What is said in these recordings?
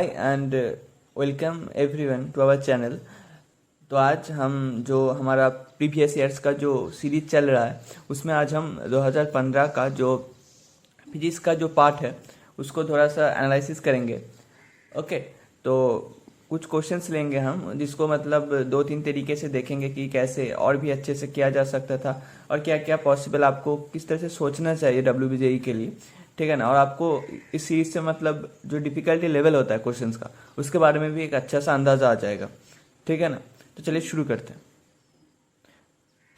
Hi and welcome everyone to our channel. तो आज हम जो हमारा प्रीवियस ईयर्स का जो सीरीज चल रहा है उसमें आज हम 2015 का जो फिजिक्स का जो पार्ट है उसको थोड़ा सा एनालिसिस करेंगे। ओके, तो कुछ क्वेश्चंस लेंगे हम जिसको मतलब दो तीन तरीके से देखेंगे कि कैसे और भी अच्छे से किया जा सकता था और क्या क्या पॉसिबल आपको किस तरह से सोचना चाहिए WBJE के लिए, ठीक है ना। और आपको इस सीरीज से मतलब जो डिफिकल्टी लेवल होता है क्वेश्चंस का उसके बारे में भी एक अच्छा सा अंदाजा आ जाएगा, ठीक है ना। तो चलिए शुरू करते हैं।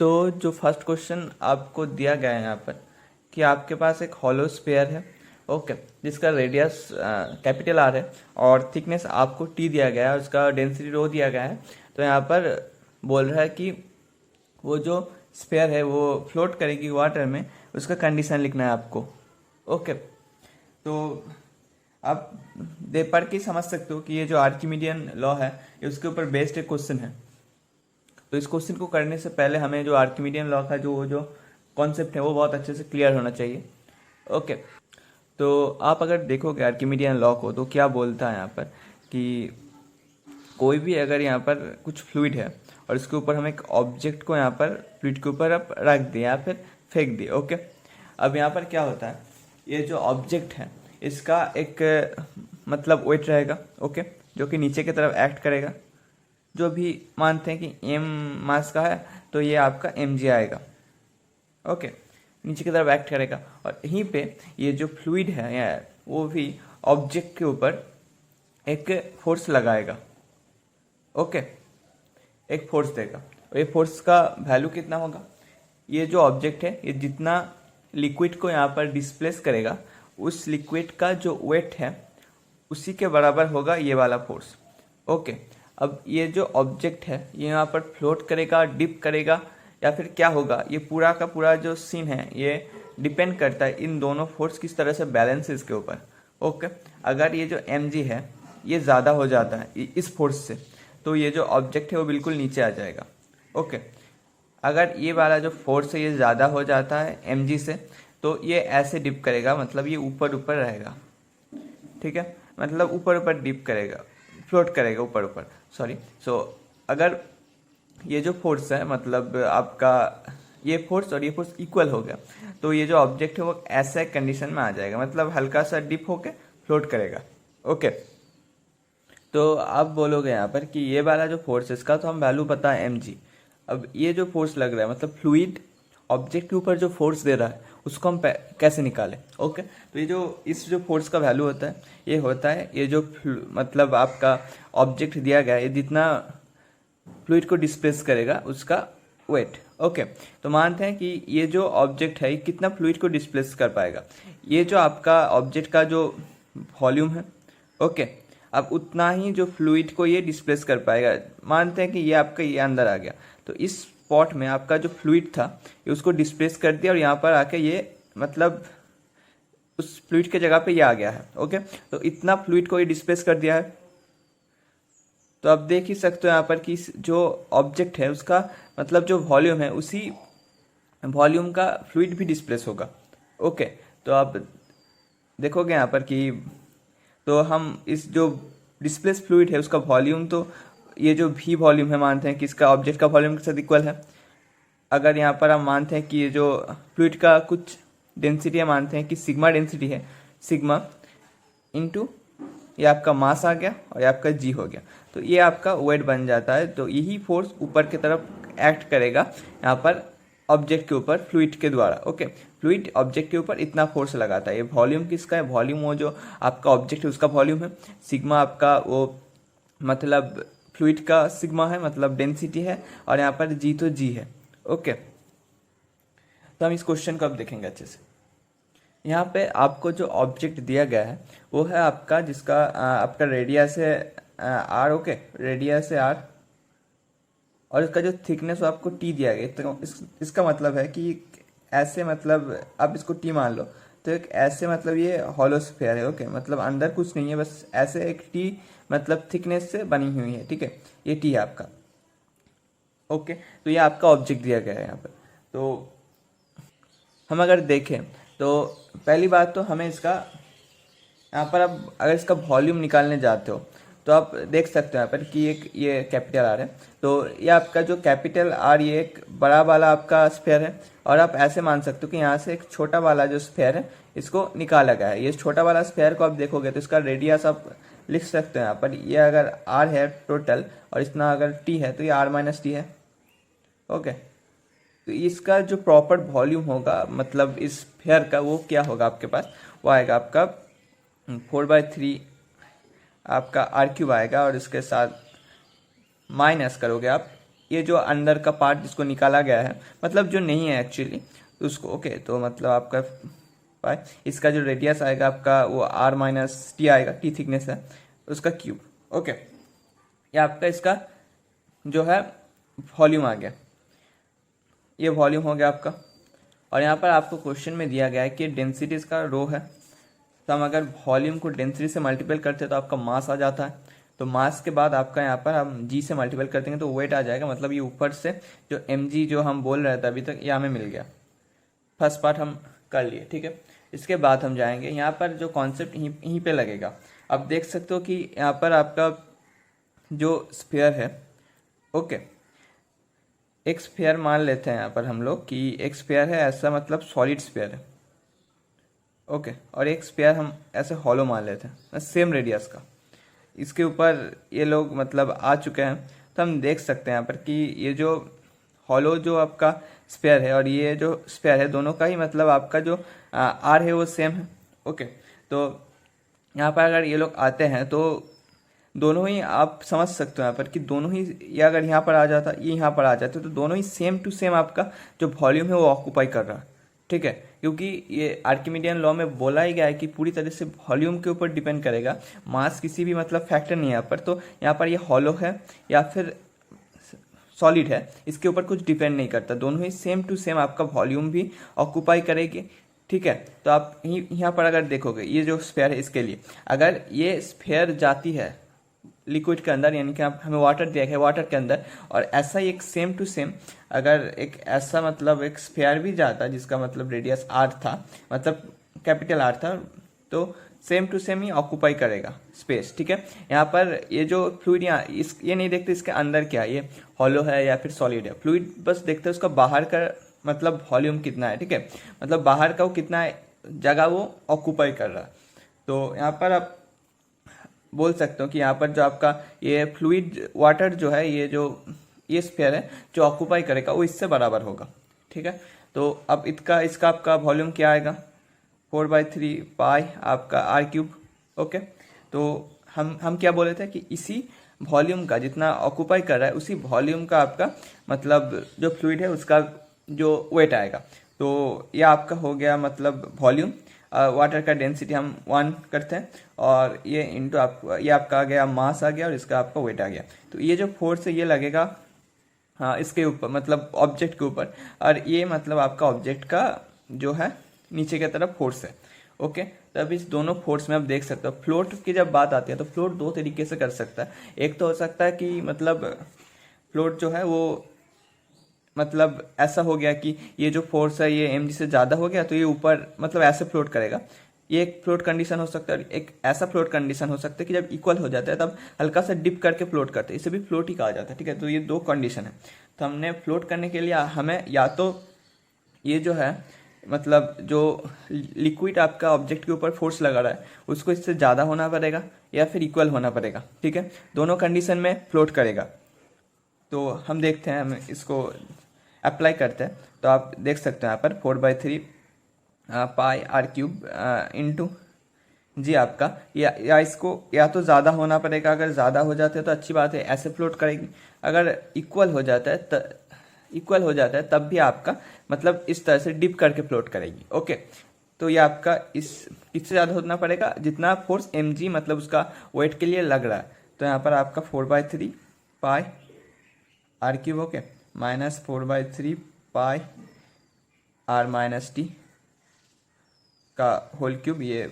तो जो फर्स्ट क्वेश्चन आपको दिया गया है यहाँ पर कि आपके पास एक हॉलो स्फीयर है, ओके, जिसका रेडियस कैपिटल आर है और थिकनेस आपको टी दिया गया है, उसका डेंसिटी रो दिया गया है। तो यहाँ पर बोल रहा है कि वो जो स्फीयर है वो फ्लोट करेगी वाटर में, उसका कंडीशन लिखना है आपको। ओके, तो आप दे पढ़ के समझ सकते हो कि ये जो आर्किमिडियन लॉ है ये उसके ऊपर बेस्ड एक क्वेश्चन है। तो इस क्वेश्चन को करने से पहले हमें जो आर्किमिडियन लॉ का जो कॉन्सेप्ट है वो बहुत अच्छे से क्लियर होना चाहिए। ओके, तो आप अगर देखोगे आर्किमिडियन लॉ को तो क्या बोलता है यहाँ पर कि कोई भी अगर यहाँ पर कुछ फ्लूइड है और इसके ऊपर हम एक ऑब्जेक्ट को यहाँ पर फ्लूइड के ऊपर आप रख दिए या फिर फेंक दिए। ओके, अब यहाँ पर क्या होता है, ये जो ऑब्जेक्ट है इसका एक मतलब वेट रहेगा, ओके, जो कि नीचे की तरफ एक्ट करेगा। जो भी मानते हैं कि एम मास का है तो ये आपका mg आएगा, ओके, नीचे की तरफ एक्ट करेगा। और यहीं पे ये जो फ्लूइड है यार वो भी ऑब्जेक्ट के ऊपर एक फोर्स लगाएगा, ओके, एक फोर्स देगा। और ये फोर्स का वैल्यू कितना होगा, ये जो ऑब्जेक्ट है ये जितना लिक्विड को यहाँ पर डिस्प्लेस करेगा उस लिक्विड का जो वेट है उसी के बराबर होगा ये वाला फोर्स। ओके, अब ये जो ऑब्जेक्ट है ये यहाँ पर फ्लोट करेगा, डिप करेगा या फिर क्या होगा, ये पूरा का पूरा जो सीन है ये डिपेंड करता है इन दोनों फोर्स किस तरह से बैलेंस है इसके ऊपर। ओके, अगर ये जो mg है ये ज़्यादा हो जाता है इस फोर्स से तो ये जो ऑब्जेक्ट है वो बिल्कुल नीचे आ जाएगा। ओके, अगर ये वाला जो फोर्स है ये ज़्यादा हो जाता है mg से तो ये ऐसे डिप करेगा, मतलब ये ऊपर ऊपर रहेगा, ठीक है, मतलब ऊपर ऊपर डिप करेगा, फ्लोट करेगा ऊपर ऊपर, सॉरी। सो अगर ये जो फोर्स है मतलब आपका ये फोर्स और ये फोर्स इक्वल हो गया तो ये जो ऑब्जेक्ट है वो ऐसे कंडीशन में आ जाएगा, मतलब हल्का सा डिप होके फ्लोट करेगा। ओके, तो आप बोलोगे यहाँ पर कि ये वाला जो फोर्स है इसका तो हम वैल्यू पता है mg। अब ये जो फोर्स लग रहा है मतलब फ्लूइड ऑब्जेक्ट के ऊपर जो फोर्स दे रहा है उसको हम कैसे निकालें। ओके, तो ये जो इस जो फोर्स का वैल्यू होता है ये होता है ये जो मतलब आपका ऑब्जेक्ट दिया गया है ये जितना फ्लूइड को डिस्प्लेस करेगा उसका वेट। ओके, तो मानते हैं कि ये जो ऑब्जेक्ट है ये कितना फ्लूइड को डिस्प्लेस कर पाएगा, ये जो आपका ऑब्जेक्ट का जो वॉल्यूम है, ओके, अब उतना ही जो फ्लूइड को ये डिस्प्लेस कर पाएगा। मानते हैं कि ये आपका ये अंदर आ गया तो इस स्पॉट में आपका जो फ्लूइड था ये उसको डिस्प्लेस कर दिया और यहाँ पर आके ये मतलब उस फ्लूइड के जगह पे ये आ गया है। ओके, तो इतना फ्लूइड को ये डिस्प्लेस कर दिया है। तो आप देख ही सकते हो यहाँ पर कि जो ऑब्जेक्ट है उसका मतलब जो वॉल्यूम है उसी वॉल्यूम का फ्लूइड भी डिस्प्लेस होगा। ओके, तो आप देखोगे यहाँ पर कि तो हम इस जो डिस्प्लेस फ्लूइड है उसका वॉल्यूम तो ये जो भी वॉल्यूम है मानते हैं कि इसका ऑब्जेक्ट का वॉल्यूम के साथ इक्वल है। अगर यहाँ पर हम मानते हैं कि ये जो फ्लूइड का कुछ डेंसिटी है मानते हैं कि सिग्मा डेंसिटी है, सिग्मा इनटू ये आपका मास आ गया और ये आपका जी हो गया, तो ये आपका वेट बन जाता है। तो यही फोर्स ऊपर की तरफ एक्ट करेगा यहाँ पर ऑब्जेक्ट के ऊपर फ्लूइड के द्वारा। ओके, फ्लूइड ऑब्जेक्ट के ऊपर इतना फोर्स लगाता है। ये वॉल्यूम किसका है, वॉल्यूम वो जो आपका ऑब्जेक्ट है उसका वॉल्यूम है, सिग्मा आपका वो मतलब फ्लूइड का सिग्मा है मतलब डेंसिटी है, और यहाँ पर जी तो जी है। ओके, तो हम इस क्वेश्चन को अब देखेंगे अच्छे से। यहाँ पे आपको जो ऑब्जेक्ट दिया गया है वो है आपका जिसका आपका रेडियस है आर, ओके, रेडियस है आर और इसका जो थिकनेस वो आपको टी दिया गया। तो इसका मतलब है कि ऐसे मतलब आप इसको टी मान लो तो एक ऐसे मतलब ये हॉलो स्फीयर है। ओके, मतलब अंदर कुछ नहीं है, बस ऐसे एक टी मतलब थिकनेस से बनी हुई है, ठीक है, ये टी है आपका। ओके, तो ये आपका ऑब्जेक्ट दिया गया है यहाँ पर। तो हम अगर देखें तो पहली बात तो हमें इसका यहाँ पर आप अगर इसका वॉल्यूम निकालने जाते हो तो आप देख सकते हो यहाँ पर कि एक ये कैपिटल आर है, तो ये आपका जो कैपिटल आर ये एक बड़ा वाला आपका स्फेयर है, और आप ऐसे मान सकते हो कि यहाँ से एक छोटा वाला जो स्फेयर है इसको निकाला गया है। ये छोटा वाला स्फेयर को आप देखोगे तो इसका रेडियस आप लिख सकते हो यहाँ पर, ये अगर आर है टोटल और इतना अगर टी है तो ये आर माइनस टी है। ओके, तो इसका जो प्रॉपर वॉल्यूम होगा मतलब इस स्फेयर का वो क्या होगा आपके पास, वो आएगा आपका 4/3 आपका आर क्यूब आएगा, और इसके साथ माइनस करोगे आप ये जो अंदर का पार्ट जिसको निकाला गया है, मतलब जो नहीं है एक्चुअली उसको। ओके, तो मतलब आपका पाई इसका जो रेडियस आएगा आपका वो आर माइनस टी आएगा, टी थिकनेस है उसका क्यूब। ओके, ये आपका इसका जो है वॉल्यूम आ गया, ये वॉल्यूम हो गया आपका। और यहाँ पर आपको क्वेश्चन में दिया गया है कि डेंसिटी इसका रो है, तो हम अगर वॉल्यूम को डेंसिटी से मल्टीपल करते हैं तो आपका मास आ जाता है, तो मास के बाद आपका यहाँ पर हम जी से मल्टीपल कर देंगे तो वेट आ जाएगा। मतलब ये ऊपर से जो एम जी जो हम बोल रहे थे अभी तक ये हमें मिल गया, फर्स्ट पार्ट हम कर लिए। ठीक है, इसके बाद हम जाएंगे यहाँ पर जो कॉन्सेप्ट यहीं पे लगेगा। अब देख सकते हो कि यहाँ पर आपका जो स्फीयर है, ओके, एक स्फीयर मान लेते हैं यहाँ पर हम लोग कि एक स्फीयर है ऐसा, मतलब सॉलिड स्फीयर है। ओके, और एक स्फीयर हम ऐसे हॉलो मान लेते हैं सेम रेडियस का, इसके ऊपर ये लोग मतलब आ चुके हैं। तो हम देख सकते हैं यहाँ पर कि ये जो हॉलो जो आपका स्फीयर है और ये जो स्फीयर है दोनों का ही मतलब आपका जो आर है वो सेम है। ओके, तो यहाँ पर अगर ये लोग आते हैं तो दोनों ही आप समझ सकते हो यहाँ पर कि दोनों ही, ये अगर यहाँ पर आ जाता ये यहाँ पर आ जाते तो दोनों ही सेम टू सेम आपका जो वॉल्यूम है वो ऑक्यूपाई कर रहा है। ठीक है, क्योंकि ये आर्किमिडियन लॉ में बोला ही गया है कि पूरी तरह से वॉल्यूम के ऊपर डिपेंड करेगा, मास किसी भी मतलब फैक्टर नहीं है यहाँ पर। तो यहाँ पर ये हॉलो है या फिर सॉलिड है इसके ऊपर कुछ डिपेंड नहीं करता, दोनों ही सेम टू सेम आपका वॉल्यूम भी ऑक्यूपाई करेगी। ठीक है, तो आप यहाँ पर अगर देखोगे ये जो स्फीयर है इसके लिए अगर ये स्फीयर जाती है लिक्विड के अंदर, यानी कि आप हमें वाटर दिया है वाटर के अंदर, और ऐसा ही एक सेम टू सेम अगर एक ऐसा मतलब एक स्फीयर भी जाता जिसका मतलब रेडियस आर था, मतलब कैपिटल आर था, तो सेम टू सेम ही ऑक्यूपाई करेगा स्पेस। ठीक है, यहाँ पर ये जो फ्लूइड यहाँ ये नहीं देखते इसके अंदर क्या है, ये हॉलो है या फिर सॉलिड है, फ्लूइड बस देखते हैं उसका बाहर का मतलब वॉल्यूम कितना है। ठीक है, मतलब बाहर का वो कितना जगह वो ऑक्यूपाई कर रहा है। तो यहाँ पर आप बोल सकते हो कि यहाँ पर जो आपका ये फ्लूइड वाटर जो है ये स्फीयर है जो ऑक्यूपाई करेगा वो इससे बराबर होगा। ठीक है, तो अब इसका आपका वॉल्यूम क्या आएगा 4/3 पाई आपका आर क्यूब। ओके, तो हम क्या बोले थे कि इसी वॉल्यूम का जितना ऑक्यूपाई कर रहा है उसी वॉल्यूम का आपका मतलब जो फ्लूइड है उसका जो वेट आएगा। तो ये आपका हो गया मतलब वॉल्यूम, वाटर का डेंसिटी हम 1 करते हैं, और ये इंटू ये आपका आ गया मास आ गया और इसका आपका वेट आ गया। तो ये जो फोर्स है ये लगेगा हाँ इसके ऊपर मतलब ऑब्जेक्ट के ऊपर, और ये मतलब आपका ऑब्जेक्ट का जो है नीचे की तरफ फोर्स है। ओके, तो अब इस दोनों फोर्स में आप देख सकते हो फ्लोट की जब बात आती है तो फ्लोट दो तरीके से कर सकता है। एक तो हो सकता है कि मतलब फ्लोट जो है वो मतलब ऐसा हो गया कि ये जो फोर्स है ये mg से ज़्यादा हो गया तो ये ऊपर मतलब ऐसे फ्लोट करेगा, ये एक फ्लोट कंडीशन हो सकता है। एक ऐसा फ्लोट कंडीशन हो सकता है कि जब इक्वल हो जाता है तब हल्का सा डिप करके फ्लोट करते हैं, इसे भी फ्लोट ही कहा जाता है। ठीक है, तो ये दो कंडीशन है। तो हमने फ्लोट करने के लिए हमें या तो ये जो है मतलब जो लिक्विड आपका ऑब्जेक्ट के ऊपर फोर्स लगा रहा है उसको इससे ज़्यादा होना पड़ेगा या फिर इक्वल होना पड़ेगा। ठीक है, दोनों कंडीशन में फ्लोट करेगा। तो हम देखते हैं, हम इसको अप्लाई करते हैं। तो आप देख सकते हैं यहाँ पर 4/3 पाई आर क्यूब इंटू जी आपका या इसको या तो ज़्यादा होना पड़ेगा, अगर ज़्यादा हो जाते हैं तो अच्छी बात है ऐसे फ्लोट करेगी, अगर इक्वल हो जाता है तब भी आपका मतलब इस तरह से डिप करके फ्लोट करेगी। ओके, तो ये आपका इससे ज़्यादा होना पड़ेगा जितना फोर्स mg मतलब उसका वेट के लिए लग रहा है। तो यहाँ पर आपका 4/3 pi r cube okay minus 4/3 pi r minus t का होल क्यूब, ये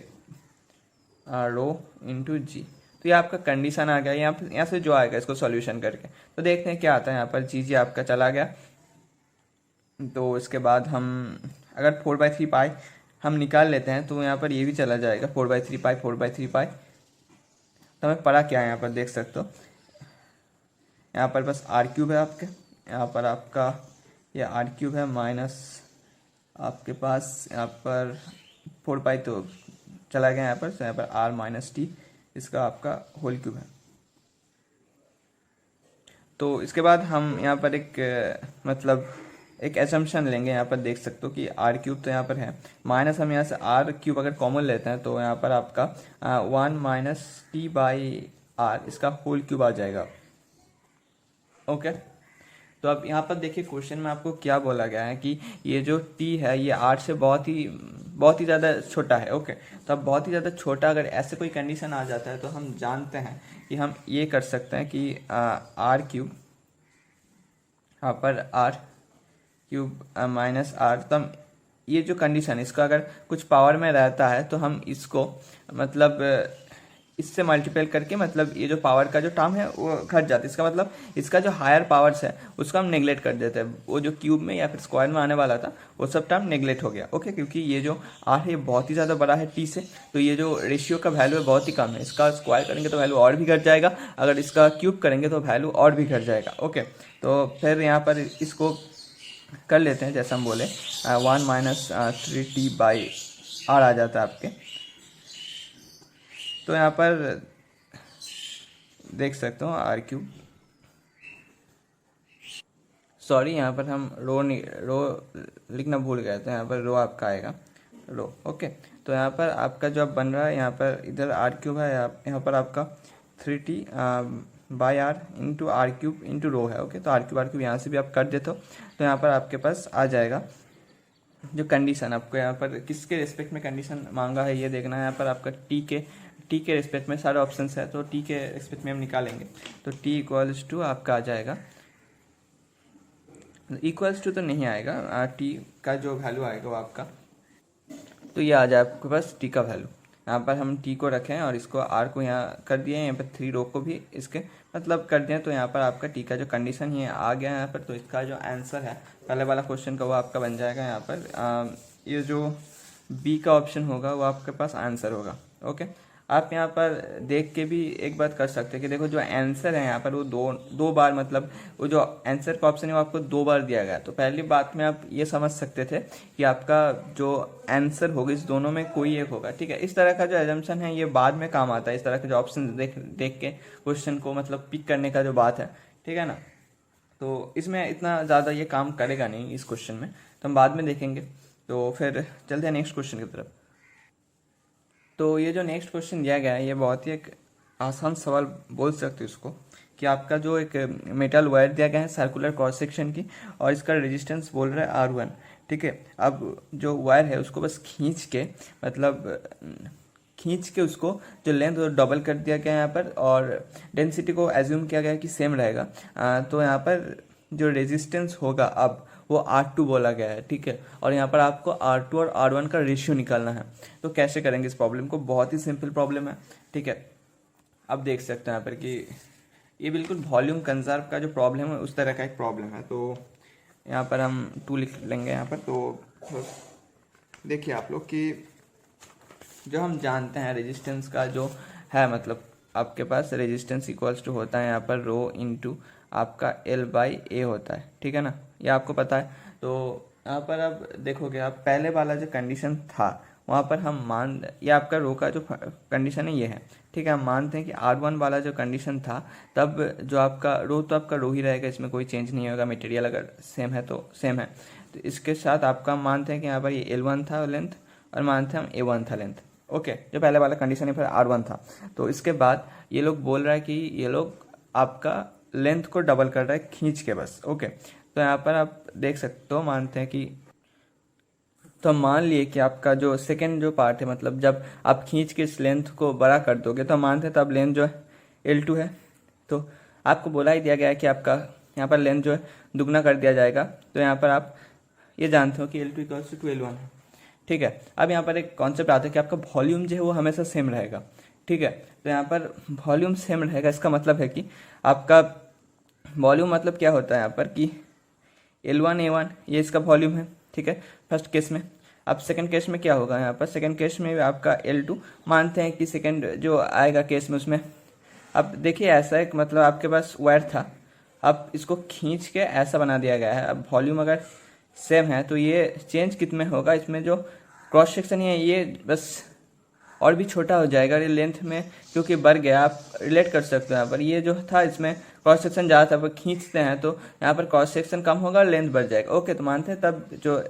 रो इंटू जी। तो ये आपका कंडीशन आ गया। यहाँ से जो आएगा इसको सॉल्यूशन करके तो देखते हैं क्या आता है। यहाँ पर जी आपका चला गया। तो इसके बाद हम अगर 4/3 पाई हम निकाल लेते हैं तो यहाँ पर ये भी चला जाएगा 4/3 पाई 4/3 पाई। तो हमें पड़ा क्या है यहाँ पर देख सकते हो, यहाँ पर बस r³ है आपके, यहाँ पर आपका ये r³ है माइनस आपके पास यहाँ पर 4 पाई तो चला गया यहाँ पर, तो यहाँ पर r - t इसका आपका होल क्यूब है। तो इसके बाद हम यहाँ पर मतलब एक एसम्पशन लेंगे, यहाँ पर देख सकते हो कि r³ तो यहाँ पर है, माइनस हम यहाँ से r³ अगर कॉमन लेते हैं तो यहाँ पर आपका 1 - t/r इसका होल क्यूब आ जाएगा। ओके, तो अब यहाँ पर देखिए क्वेश्चन में आपको क्या बोला गया है कि ये जो t है ये r से बहुत ही ज़्यादा छोटा है। ओके, तो अब बहुत ही ज़्यादा छोटा अगर ऐसे कोई कंडीशन आ जाता है तो हम जानते हैं कि हम ये कर सकते हैं कि r³ यहाँ पर r³ माइनस r, तो हम ये जो कंडीशन इसका अगर कुछ पावर में रहता है तो हम इसको मतलब इससे मल्टीप्लाई करके मतलब ये जो पावर का जो टर्म है वो घट जाता है। इसका मतलब इसका जो हायर पावर्स है उसको हम नेगलेक्ट कर देते हैं, वो जो क्यूब में या फिर स्क्वायर में आने वाला था वो सब टर्म नेगलेक्ट हो गया। ओके, क्योंकि ये जो r है ये बहुत ही ज़्यादा बड़ा है t से, तो ये जो रेशियो का वैल्यू है बहुत ही कम है। इसका स्क्वायर करेंगे तो वैल्यू और भी घट जाएगा, अगर इसका क्यूब करेंगे तो वैल्यू और भी घट जाएगा। ओके, तो फिर यहाँ पर इसको कर लेते हैं जैसा हम बोले 1 - 3t/r आ जाता है आपके। तो यहाँ पर देख सकते हो r³, सॉरी यहाँ पर हम रो लिखना भूल गए थे, यहाँ पर रो आपका आएगा रो। ओके, तो यहाँ पर आपका जो अब बन रहा है यहाँ पर इधर r³ है, यहाँ पर आपका 3t/r into r³ into rho है। ओके, तो r³ यहाँ से भी आप कर देते हो तो यहाँ पर आपके पास आ जाएगा जो कंडीशन आपको यहाँ पर किसके रिस्पेक्ट में कंडीशन मांगा है ये देखना है। यहाँ पर आपका टी के रिस्पेक्ट में सारे ऑप्शंस है, तो टी के रिस्पेक्ट में हम निकालेंगे तो t = आपका आ जाएगा, इक्वल्स टू तो नहीं आएगा, टी का जो वैल्यू आएगा वो आपका, तो ये आ जाए आपके पास टी का वैल्यू। यहाँ पर हम टी को रखें और इसको आर को यहाँ कर दिए, यहाँ पर 3 रो को भी इसके मतलब कर दिए, तो यहाँ पर आपका टी का जो कंडीशन ये आ गया यहाँ पर। तो इसका जो आंसर है पहले वाला क्वेश्चन का वो आपका बन जाएगा यहाँ पर ये जो बी का ऑप्शन होगा वो आपके पास आंसर होगा। ओके, आप यहाँ पर देख के भी एक बात कर सकते हैं कि देखो जो आंसर है यहाँ पर वो दो बार मतलब वो जो आंसर का ऑप्शन है वो आपको 2 बार दिया गया। तो पहली बात में आप ये समझ सकते थे कि आपका जो आंसर होगा इस दोनों में कोई एक होगा। ठीक है, इस तरह का जो एजम्पशन है ये बाद में काम आता है, इस तरह के जो ऑप्शन देख के क्वेश्चन को मतलब पिक करने का जो बात है, ठीक है ना। तो इसमें इतना ज़्यादा ये काम करेगा नहीं इस क्वेश्चन में, तो हम बाद में देखेंगे। तो फिर चलते हैं नेक्स्ट क्वेश्चन की तरफ। तो ये जो नेक्स्ट क्वेश्चन दिया गया है ये बहुत ही एक आसान सवाल बोल सकते हो इसको, कि आपका जो एक मेटल वायर दिया गया है सर्कुलर क्रॉस सेक्शन की और इसका रेजिस्टेंस बोल रहा है R1। ठीक है, अब जो वायर है उसको बस खींच के उसको जो लेंथ वो डबल कर दिया गया है यहाँ पर, और डेंसिटी को एज्यूम किया गया है कि सेम रहेगा। तो यहाँ पर जो रेजिस्टेंस होगा अब वो R2 बोला गया है। ठीक है, और यहाँ पर आपको R2 और R1 का रेशियो निकालना है। तो कैसे करेंगे इस प्रॉब्लम को, बहुत ही सिंपल प्रॉब्लम है। ठीक है, अब देख सकते हैं यहाँ पर कि ये बिल्कुल वॉल्यूम कंजर्व का जो प्रॉब्लम है उस तरह का एक प्रॉब्लम है। तो यहाँ पर हम 2 लिख लेंगे यहाँ पर। तो देखिए आप लोग कि जो हम जानते हैं रेजिस्टेंस का जो है मतलब आपके पास रेजिस्टेंस इक्वल्स टू होता है यहाँ पर रो इंटू आपका L/A होता है। ठीक है ना, ये आपको पता है। तो यहाँ पर अब देखोगे आप पहले वाला जो कंडीशन था वहाँ पर हम ये आपका रो का जो कंडीशन है ये है। ठीक है, हम मानते हैं कि R1 वाला जो कंडीशन था तब जो आपका रो तो आपका रो ही रहेगा, इसमें कोई चेंज नहीं होगा, मटेरियल अगर सेम है तो सेम है। तो इसके साथ आपका मानते हैं कि यहाँ पर ये L1 था लेंथ और मानते हैं हम A1 था लेंथ। ओके, जो पहले वाला कंडीशन है फिर R1 था। तो इसके बाद ये लोग बोल रहा है कि ये लोग आपका लेंथ को डबल कर रहा है खींच के बस। ओके, तो यहाँ पर आप देख सकते हो मानते हैं कि तो मान लिए कि आपका जो सेकेंड जो पार्ट है मतलब जब आप खींच के इस लेंथ को बड़ा कर दोगे तो मानते हैं तब लेंथ जो है L2 है। तो आपको बोला ही दिया गया है कि आपका यहाँ पर लेंथ जो है दुगना कर दिया जाएगा। तो यहाँ पर आप ये जानते हो कि L2 = L1 है। ठीक है, अब यहाँ पर एक कॉन्सेप्ट आता है कि आपका वॉल्यूम जो है वो हमेशा सेम रहेगा। ठीक है, तो यहाँ पर वॉल्यूम सेम रहेगा, इसका मतलब है कि आपका वॉल्यूम मतलब क्या होता है यहाँ पर कि L1 A1 ये इसका वॉल्यूम है। ठीक है, फर्स्ट केस में अब सेकंड केस में क्या होगा, यहाँ पर सेकंड केस में आपका L2 मानते हैं कि सेकंड जो आएगा केस में उसमें, अब देखिए ऐसा है मतलब आपके पास वायर था, अब इसको खींच के ऐसा बना दिया गया है। अब वॉल्यूम अगर सेम है तो ये चेंज कितने होगा, इसमें जो क्रॉस सेक्शन है ये बस और भी छोटा हो जाएगा, ये लेंथ में क्योंकि बढ़ गया। आप रिलेट कर सकते हो यहाँ पर, ये जो था इसमें क्रॉस सेक्शन ज़्यादा था, पर खींचते हैं तो यहाँ पर क्रॉस सेक्शन कम होगा और लेंथ बढ़ जाएगा। ओके, तो मानते हैं तब जो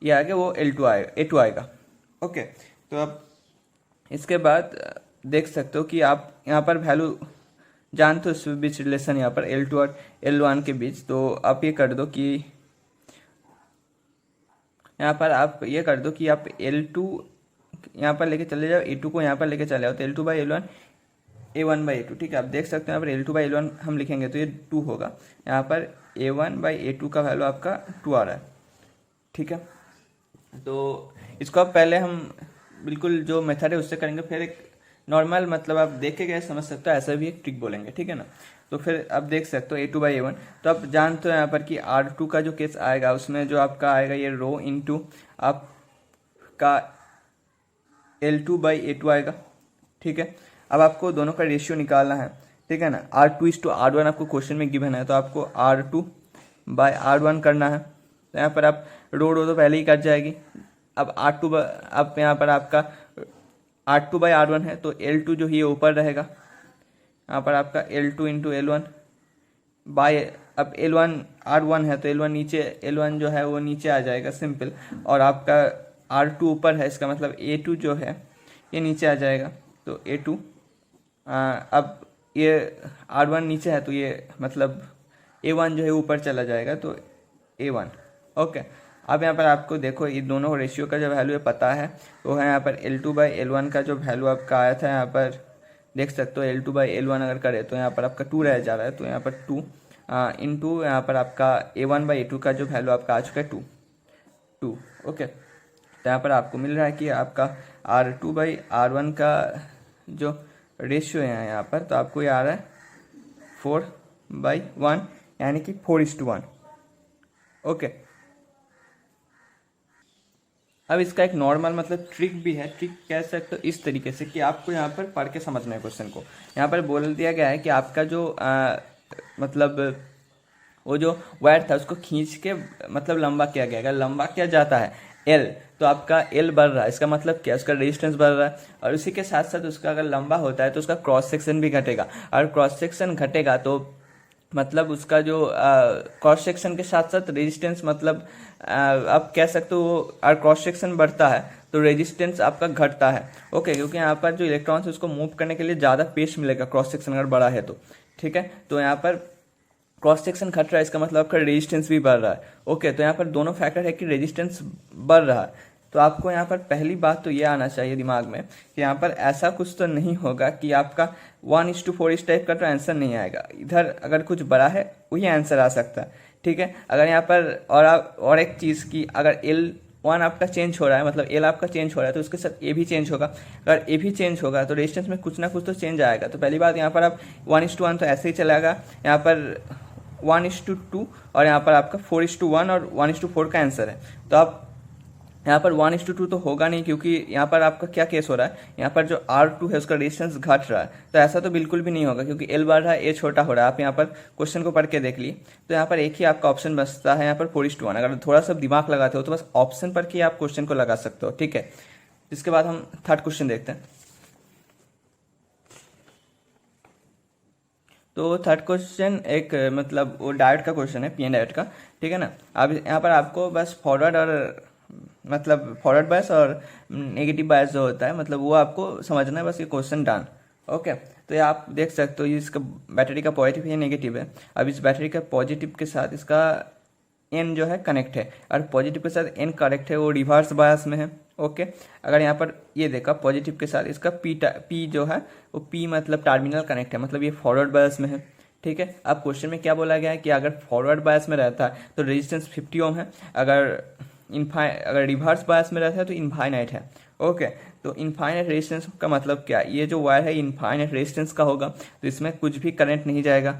ये आगे वो L2 आएगा, A2 आएगा। ओके, तो अब इसके बाद देख सकते हो कि आप यहाँ पर वैल्यू जानते हो इस बीच रिलेशन, यहाँ पर L2 और L1 के बीच। तो आप ये कर दो कि यहाँ पर आप ये कर दो कि आप L2 यहाँ पर लेके चले जाओ, A2 को यहाँ पर लेके चले जाओ, तो L2 by L1 A1 by A2। ठीक है, आप देख सकते हैं यहाँ पर L2 बाई L1 हम लिखेंगे तो ये 2 होगा, यहाँ पर A1 बाई A2 का वैल्यू आपका 2 आ रहा है। ठीक है, तो इसको अब पहले हम बिल्कुल जो मेथड है उससे करेंगे, फिर एक नॉर्मल मतलब आप देख के गए समझ सकते हो, ऐसा भी एक ट्रिक बोलेंगे। ठीक है ना, तो फिर आप देख सकते हो A2 बाई A1। तो आप जानते हो यहाँ पर कि R2 का जो केस आएगा उसमें जो आपका आएगा ये रो इंटू आपका L2 बाई A2 आएगा। ठीक है, अब आपको दोनों का रेशियो निकालना है। ठीक है ना, R2:R1 आपको क्वेश्चन में गिवन है, तो आपको R2 बाई R1 करना है। तो यहाँ पर आप रो तो पहले ही कट जाएगी। अब अब यहाँ पर आपका R2 बाई R1 है तो L2 जो ये ऊपर रहेगा, यहाँ पर आपका L2 इंटू L1 बाय, अब L1 R1 है तो L1 नीचे, L1 जो है वो नीचे आ जाएगा सिंपल, और आपका R2 ऊपर है, इसका मतलब A2 जो है ये नीचे आ जाएगा। तो A2 अब ये R1 नीचे है तो ये मतलब A1 जो है ऊपर चला जाएगा, तो A1। ओके, अब यहाँ पर आपको देखो ये दोनों रेशियो का जो वैल्यू है पता है, वो है यहाँ पर L2 बाई L1 का जो वैल्यू आपका आया था, यहाँ पर देख सकते हो L2 बाई L1 अगर करें तो यहाँ पर आपका 2 रह जा रहा है, तो यहाँ पर 2 इंटू यहाँ पर आपका A1 बाई A2 का जो वैल्यू आपका आ चुका है 2। ओके, तो यहाँ पर आपको मिल रहा है कि आपका R2 बाई R1 का जो रेशियो है यहाँ पर, तो आपको ये आ रहा है 4/1, यानी कि 4:1। ओके, अब इसका एक नॉर्मल मतलब ट्रिक भी है, ट्रिक कह सकते हो इस तरीके से कि आपको यहाँ पर पढ़ के समझना है क्वेश्चन को। यहाँ पर बोल दिया गया है कि आपका जो मतलब वो जो वायर था उसको खींच के मतलब लंबा किया गया, अगर लंबा किया जाता है L तो आपका L बढ़ रहा है, इसका मतलब क्या, उसका रेजिस्टेंस बढ़ रहा है, और उसी के साथ साथ उसका अगर लंबा होता है तो उसका क्रॉस सेक्शन भी घटेगा, और क्रॉस सेक्शन घटेगा तो मतलब उसका जो क्रॉस सेक्शन के साथ साथ रेजिस्टेंस मतलब आप कह सकते हो और क्रॉस सेक्शन बढ़ता है तो रेजिस्टेंस आपका घटता है। ओके, क्योंकि यहाँ पर जो इलेक्ट्रॉन्स है उसको मूव करने के लिए ज़्यादा पेस मिलेगा क्रॉस सेक्शन अगर बड़ा है तो। ठीक है, तो यहाँ पर क्रॉस सेक्शन घट रहा है, इसका मतलब आपका रेजिस्टेंस भी बढ़ रहा है। ओके, तो यहाँ पर दोनों फैक्टर है कि रेजिस्टेंस बढ़ रहा है, तो आपको यहाँ पर पहली बात तो ये आना चाहिए दिमाग में कि यहाँ पर ऐसा कुछ तो नहीं होगा कि आपका 1:4 इस टाइप का तो आंसर नहीं आएगा। इधर अगर कुछ बड़ा है वही आंसर आ सकता है। ठीक है, अगर यहाँ पर और एक चीज़ की अगर L1 आपका चेंज हो रहा है, मतलब L आपका चेंज हो रहा है, तो उसके साथ A भी चेंज होगा। अगर A भी चेंज होगा तो रेजिस्टेंस में कुछ ना कुछ तो चेंज आएगा। तो पहली बात यहाँ पर आप 1:1 तो ऐसे ही चलेगा, यहाँ पर 1:2 और यहाँ पर आपका 4:1 और 1:4 का आंसर है। तो आप यहाँ पर 1:2 तो होगा नहीं, क्योंकि यहाँ पर आपका क्या केस हो रहा है, यहाँ पर जो R2 है उसका रेजिस्टेंस घट रहा है, तो ऐसा तो बिल्कुल भी नहीं होगा क्योंकि L बढ़ रहा है, A छोटा हो रहा है। आप यहाँ पर क्वेश्चन को पढ़ के देख लिए, तो यहाँ पर एक ही आपका ऑप्शन बचता है, यहाँ पर 4:1। अगर थोड़ा सा दिमाग लगाते हो तो बस ऑप्शन पर ही आप क्वेश्चन को लगा सकते हो। ठीक है, इसके बाद हम थर्ड क्वेश्चन देखते हैं। तो थर्ड क्वेश्चन एक मतलब वो डायोड का क्वेश्चन है, पीएन डायोड का। ठीक है ना, अब यहाँ पर आपको बस फॉरवर्ड और मतलब फॉरवर्ड बायस और नेगेटिव बायस जो होता है मतलब वो आपको समझना है, बस ये क्वेश्चन डन। ओके, तो ये आप देख सकते हो ये इसका बैटरी का पॉजिटिव है, नेगेटिव है। अब इस बैटरी का पॉजिटिव के साथ इसका एन जो है कनेक्ट है, और पॉजिटिव के साथ एन कनेक्ट है, वो रिवर्स बायस में है। ओके, अगर यहाँ पर ये देखा पॉजिटिव के साथ इसका पी जो है वो पी मतलब टर्मिनल कनेक्ट है, मतलब ये फॉरवर्ड बायस में है। ठीक है, अब क्वेश्चन में क्या बोला गया है कि अगर फॉरवर्ड बायस में रहता है तो रेजिस्टेंस 50 ओम है, अगर रिवर्स बायस में रहता है तो इनफाइनाइट है। ओके, तो इनफाइनाइट रेजिस्टेंस का मतलब क्या, ये जो वायर है इनफाइनाइट रेजिस्टेंस का होगा, तो इसमें कुछ भी करंट नहीं जाएगा।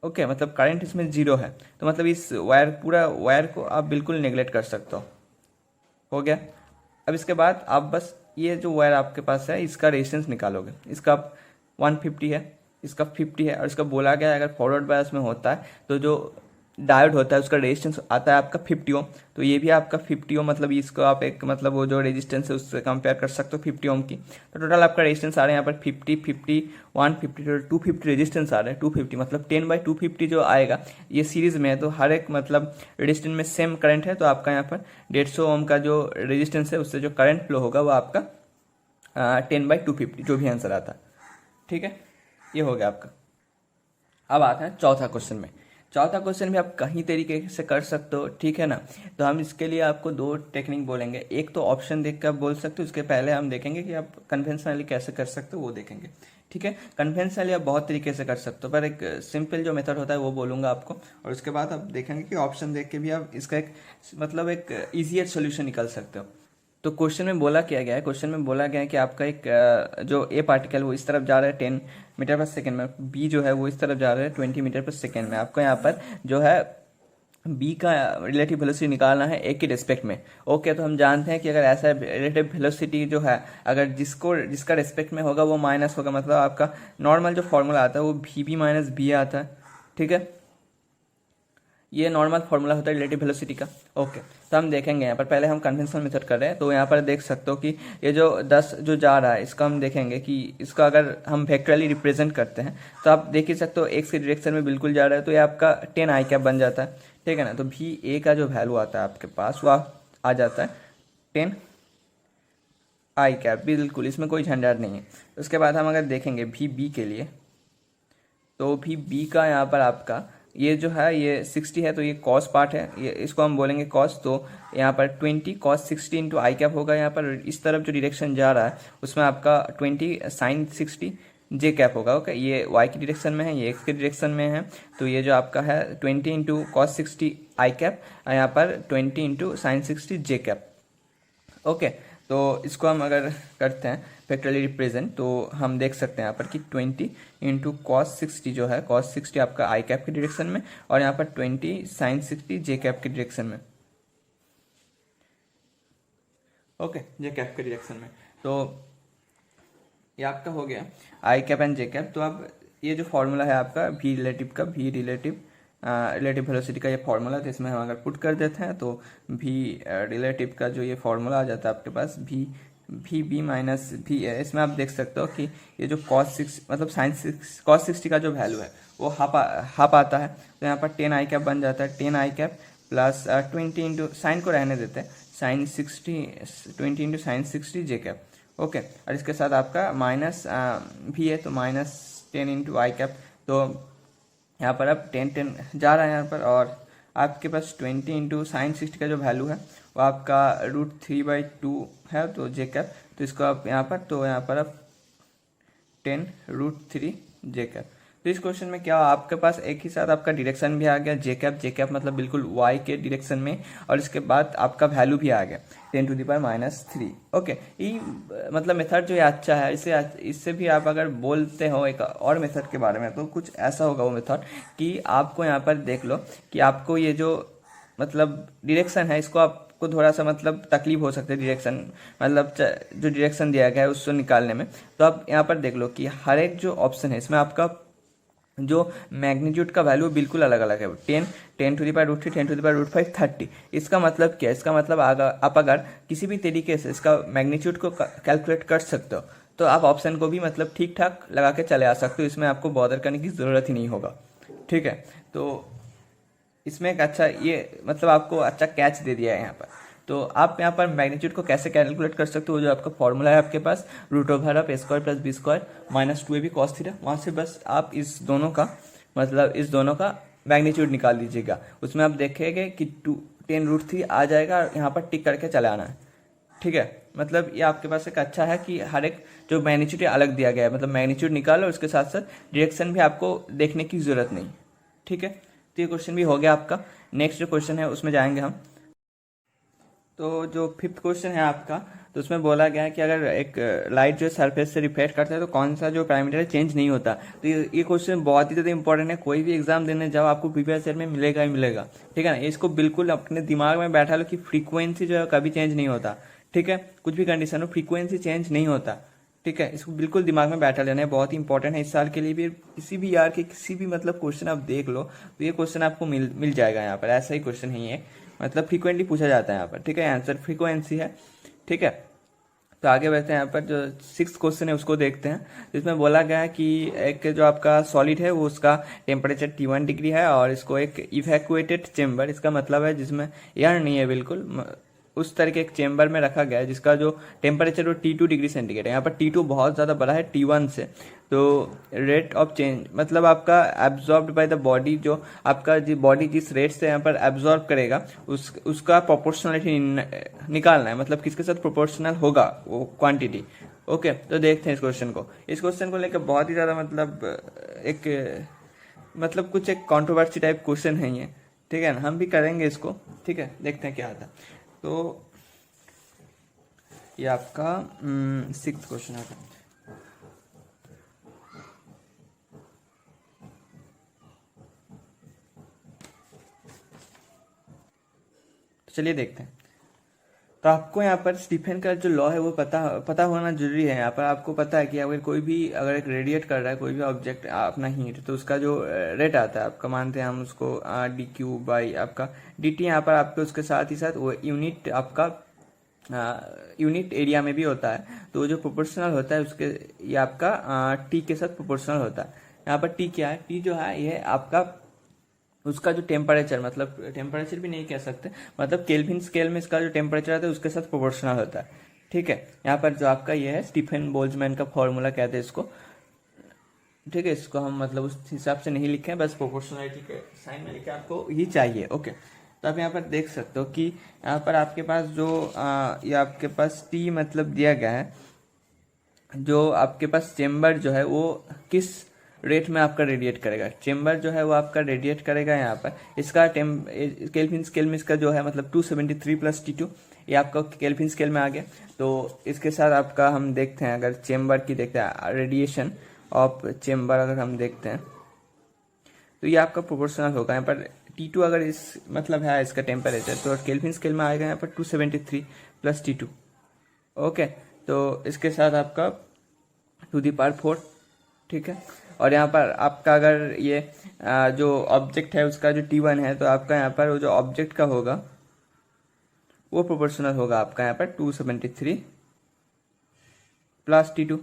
ओके, मतलब करंट इसमें 0 है, तो मतलब इस पूरा वायर को आप बिल्कुल नेग्लेक्ट कर सकते हो। हो गया। अब इसके बाद आप बस ये जो वायर आपके पास है इसका रेजिस्टेंस निकालोगे। इसका 150 है, इसका 50 है, और इसका बोला गया है अगर फॉरवर्ड बायस में होता है तो जो डायोड होता है उसका रेजिस्टेंस आता है आपका 50 ओम। तो ये भी आपका 50 ओम, मतलब इसको आप एक मतलब वो जो रेजिस्टेंस है उससे कंपेयर कर सकते हो 50 ओम की। तो टोटल आपका रेजिस्टेंस आ रहे हैं यहाँ पर 50, 50, 150, टोटल 250 रेजिस्टेंस आ रहे हैं। 250 मतलब 10/250 जो आएगा ये सीरीज में है, तो हर एक मतलब रेजिस्टेंस में सेम करंट है। तो आपका यहाँ पर 150 ओम का जो रेजिस्टेंस है उससे जो करंट फ्लो होगा वो आपका 10/250 जो भी आंसर आता है। ठीक है, ये हो गया आपका। अब आते हैं चौथा क्वेश्चन में। चौथा क्वेश्चन भी आप कहीं तरीके से कर सकते हो, ठीक है ना। तो हम इसके लिए आपको दो टेक्निक बोलेंगे। एक तो ऑप्शन देख कर आप बोल सकते हो, उसके पहले हम देखेंगे कि आप कन्वेंशनली कैसे कर सकते हो वो देखेंगे। ठीक है, कन्वेंशनली आप बहुत तरीके से कर सकते हो, पर एक सिंपल जो मेथड होता है वो बोलूँगा आपको, और उसके बाद आप देखेंगे कि ऑप्शन देख के भी आप इसका एक मतलब एक ईजियर सोल्यूशन निकाल सकते हो। तो क्वेश्चन में बोला क्या गया है, क्वेश्चन में बोला गया है कि आपका एक जो ए पार्टिकल वो इस तरफ जा रहा है 10 मीटर पर सेकेंड में, बी जो है वो इस तरफ जा रहा है 20 मीटर पर सेकेंड में। आपको यहाँ पर जो है बी का रिलेटिव वेलोसिटी निकालना है ए के रिस्पेक्ट में। ओके, तो हम जानते हैं कि अगर ऐसा रिलेटिव वेलोसिटी जो है अगर जिसका रिस्पेक्ट में होगा वो माइनस होगा, मतलब आपका नॉर्मल जो फॉर्मूला आता है वो वी बी माइनस बी आता है। ठीक है, ये नॉर्मल फॉर्मूला होता है रिलेटिव वेलोसिटी का। ओके, तो हम देखेंगे यहाँ पर, पहले हम कन्वेंशनल मेथड कर रहे हैं। तो यहाँ पर देख सकते हो कि ये जो 10 जो जा रहा है इसका हम देखेंगे कि इसका अगर हम वेक्टरली रिप्रेजेंट करते हैं तो आप देख ही सकते हो एक्स के डायरेक्शन में बिल्कुल जा रहा है, तो ये आपका 10 आई कैप बन जाता है। ठीक है ना, तो भी ए का जो वैल्यू आता है आपके पास वो आ जाता है 10 आई कैप, बिल्कुल इसमें कोई झंझट नहीं है। उसके बाद हम अगर देखेंगे भी बी के लिए, तो भी बी का यहाँ पर आपका ये जो है ये 60 है, तो ये कॉस पार्ट है, ये इसको हम बोलेंगे कॉस। तो यहाँ पर 20 कॉस 60 इंटू आई कैप होगा। यहाँ पर इस तरफ जो डायरेक्शन जा रहा है उसमें आपका 20 साइन 60 जे कैप होगा। ओके, ये वाई की डायरेक्शन में है, ये एक्स की डायरेक्शन में है, तो ये जो आपका है 20 इंटू कॉस 60 आई कैप, यहाँ पर 20 इंटू साइन 60 जे कैप। ओके, तो इसको हम अगर करते हैं फैक्टरली रिप्रेजेंट, तो हम देख सकते हैं यहाँ पर कि 20 इंटू कॉस 60 जो है, कॉस 60 आपका आई कैप की डायरेक्शन में, और यहाँ पर 20 साइन 60 जे कैप की डायरेक्शन में। ओके, जे कैप के डायरेक्शन में। तो ये आपका हो गया आई कैप एंड जे कैप। तो अब ये जो फॉर्मूला है आपका वी रिलेटिव का, वी रिलेटिव वेलोसिटी का ये फॉर्मूला, तो इसमें हम अगर पुट कर देते हैं तो वी रिलेटिव का जो ये फॉर्मूला आ जाता है आपके पास वी बी माइनस वी है। इसमें आप देख सकते हो कि ये जो कॉस 6 मतलब साइन 6 कॉस 60 का जो वैल्यू है वो हाफ आता है, तो यहाँ पर 10 आई कैप बन जाता है। 10 आई कैप प्लस 20 इंटू साइन को रहने देते हैं, साइन 60 20 इंटू साइन 60 जे कैप। ओके, और इसके साथ आपका माइनस भी है, तो माइनस 10 इंटू आई कैप। तो यहाँ पर अब 10 जा रहा है यहाँ पर, और आपके पास 20 इंटू साइन 60 का जो वैल्यू है वो आपका √3/2 है, तो जे कैप। तो इसको आप यहाँ पर अब 10√3 जे कैप। तो इस क्वेश्चन में क्या आपके पास एक ही साथ आपका डायरेक्शन भी आ गया जे कैप मतलब बिल्कुल वाई के डायरेक्शन में, और इसके बाद आपका वैल्यू भी आ गया 10⁻³ ओके, ये मतलब मेथड जो है अच्छा है। इससे भी आप अगर बोलते हो एक और मेथड के बारे में, तो कुछ ऐसा होगा वो मेथड कि आपको यहाँ पर देख लो कि आपको ये जो मतलब डायरेक्शन है इसको आपको थोड़ा सा मतलब तकलीफ हो सकती है, डायरेक्शन मतलब जो डायरेक्शन दिया गया है उसको निकालने में। तो आप यहाँ पर देख लो कि हर एक जो ऑप्शन है इसमें आपका जो मैग्नीट्यूड का वैल्यू बिल्कुल अलग अलग है। 10⁻√3 10⁻5 30। इसका मतलब क्या है, इसका मतलब आप अगर किसी भी तरीके से इसका मैग्नीट्यूड को कैलकुलेट कर सकते हो तो आप ऑप्शन को भी मतलब ठीक ठाक लगा के चले आ सकते हो, इसमें आपको बॉदर करने की ज़रूरत ही नहीं होगा। ठीक है, तो इसमें एक अच्छा ये मतलब आपको अच्छा कैच दे दिया है यहाँ पर। तो आप यहाँ पर मैग्नीट्यूड को कैसे कैलकुलेट कर सकते हो, जो आपका फॉर्मूला है आपके पास √a² + b² - 2ab cos theta, वहाँ से बस आप इस दोनों का मैग्नीट्यूड निकाल दीजिएगा। उसमें आप देखेंगे कि 10√3 आ जाएगा, और यहाँ पर टिक करके चला आना है। ठीक है, मतलब ये आपके पास एक अच्छा है कि हर एक जो मैग्नीट्यूड अलग दिया गया है, मतलब मैग्नीट्यूड निकालो, उसके साथ साथ डायरेक्शन भी आपको देखने की जरूरत नहीं। ठीक है, तो ये क्वेश्चन भी हो गया आपका। नेक्स्ट जो क्वेश्चन है उसमें जाएंगे हम। तो जो फिफ्थ क्वेश्चन है आपका, तो उसमें बोला गया है कि अगर एक लाइट जो सरफेस से रिफ्लेक्ट करता है तो कौन सा जो पैरामीटर है चेंज नहीं होता। तो ये क्वेश्चन बहुत ही ज़्यादा इंपॉर्टेंट है, कोई भी एग्जाम देने जाओ आपको प्रीवियस ईयर में मिलेगा ही मिलेगा। ठीक है ना, इसको बिल्कुल अपने दिमाग में बैठा लो कि फ्रीक्वेंसी जो है कभी चेंज नहीं होता। ठीक है, कुछ भी कंडीशन हो फ्रीक्वेंसी चेंज नहीं होता। ठीक है, इसको बिल्कुल दिमाग में बैठा लेना है, बहुत ही इंपॉर्टेंट है इस साल के लिए भी। किसी भी यार के किसी भी मतलब क्वेश्चन आप देख लो तो ये क्वेश्चन आपको मिल जाएगा यहाँ पर, ऐसा ही क्वेश्चन है ये, मतलब फ्रीक्वेंटली पूछा जाता है यहाँ पर। ठीक है, आंसर फ्रीक्वेंसी है। ठीक है, तो आगे बढ़ते हैं। यहाँ पर जो सिक्स क्वेश्चन है उसको देखते हैं, जिसमें बोला गया है कि एक जो आपका सॉलिड है वो उसका टेम्परेचर T1 डिग्री है और इसको एक इवैक्यूएटेड चेम्बर, इसका मतलब है जिसमें एयर नहीं है बिल्कुल, उस तरह के एक चेम्बर में रखा गया है जिसका जो टेम्परेचर वो T2 डिग्री सेंटीग्रेड है। यहाँ पर T2 बहुत ज़्यादा बड़ा है T1 से। तो रेट ऑफ चेंज मतलब आपका एब्जॉर्ब्ड बाय द बॉडी, जो आपका बॉडी जिस रेट से यहाँ पर एब्जॉर्ब करेगा उसका प्रोपोर्शनलिटी निकालना है, मतलब किसके साथ प्रोपोर्शनल होगा वो क्वांटिटी। ओके, तो देखते हैं इस क्वेश्चन को लेकर बहुत ही ज़्यादा मतलब कुछ एक कंट्रोवर्सी टाइप क्वेश्चन है ये। ठीक है ना, हम भी करेंगे इसको। ठीक है, देखते हैं क्या आता है। तो ये आपका सिक्स्थ क्वेश्चन है। चलिए देखते हैं। तो आपको यहाँ पर स्टीफन का जो लॉ है वो पता होना जरूरी है। यहाँ पर आपको पता है कि अगर एक रेडिएट कर रहा है कोई भी ऑब्जेक्ट अपना हीट, तो उसका जो रेट आता है आपका, मानते हैं हम उसको dq बाई आपका dt। यहाँ पर आपके उसके साथ ही साथ वो यूनिट आपका यूनिट एरिया में भी होता है, तो जो प्रोपोर्शनल होता है उसके ये आपका टी के साथ प्रोपोर्शनल होता है। यहाँ पर टी क्या है, टी जो है ये आपका उसका जो टेम्परेचर, मतलब टेम्परेचर भी नहीं कह सकते, मतलब केल्विन स्केल में इसका जो टेम्परेचर आता है उसके साथ प्रोपोर्शनल होता है। ठीक है, यहाँ पर जो आपका ये है स्टीफन बोल्ट्जमैन का फॉर्मूला कहते हैं इसको। ठीक है, इसको हम मतलब उस हिसाब से नहीं लिखे हैं, बस प्रोपोर्शनलिटी के साइन में लिखे आपको ही चाहिए। ओके, तो आप यहाँ पर देख सकते हो कि यहाँ पर आपके पास जो ये आपके पास टी मतलब दिया गया है, जो आपके पास चेम्बर जो है वो किस रेट में आपका रेडिएट करेगा, चेम्बर जो है वो आपका रेडिएट करेगा यहाँ पर। इसका केल्विन स्केल में इसका जो है मतलब 273 प्लस T2, ये आपका केल्विन स्केल में आ गया। तो इसके साथ आपका हम देखते हैं, अगर चेम्बर की देखते हैं रेडिएशन ऑफ चेम्बर अगर हम देखते हैं तो ये आपका प्रोपोर्शनल होगा। यहाँ पर T2 अगर इस मतलब है इसका टेम्परेचर, तो केल्विन स्केल में आएगा यहाँ पर 273 प्लस T2। ओके, तो इसके साथ आपका 2⁴। ठीक है, और यहाँ पर आपका अगर ये जो ऑब्जेक्ट है उसका जो T1 है, तो आपका यहाँ पर वो जो ऑब्जेक्ट का होगा वो प्रोपोर्शनल होगा आपका यहाँ पर 273 plus T2